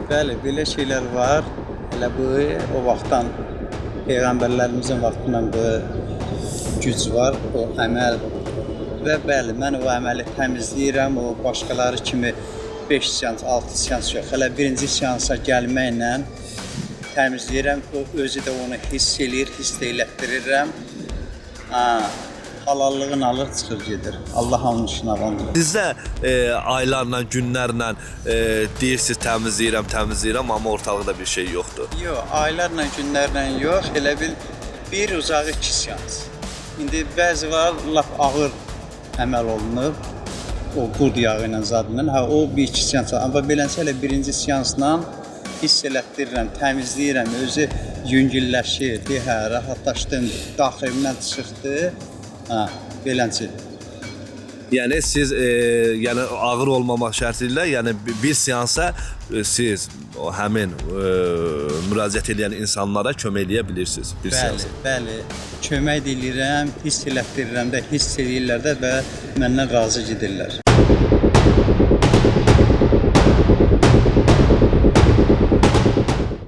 Bəli, belə şeylər var. Elə bu o vaxtdan peyğəmbərlərimizin vaxtından bu güc var, o əməl və bəli, mən o əməli təmizləyirəm, o başqaları kimi 5 seans, 6 seans yox. Hələ birinci seansa gəlməklə təmizləyirəm, o özü də onu hiss eləyir, hiss elətdirirəm. Halallığın alır, çıxır gedir. Allah onun işini alandır. Sizdə aylarla, günlərlə deyirsiniz təmizləyirəm, amma ortalıqda bir şey yoxdur. Yox, aylarla, günlərlə yox, elə bil bir uzağı 2 seans. İndi bəzi var, lap ağır əməl olunub, o qurd yağı ilə zadından, o 1-2 seans, amma beləncə elə birinci seansla hiss elətdirirəm, təmizləyirəm, özü yüngülləşir, rahatlaşdım, daxilimdən çıxdı, beləncə. Yəni siz yəni ağır olmamaq şərti ilə, yəni bir seansa siz o həmin müraciət edən insanlara kömək edə bilirsiniz bir seansa. Bəli, kömək edirəm, hiss elətdirirəm də, hiss edirlər də və məndən razı gedirlər.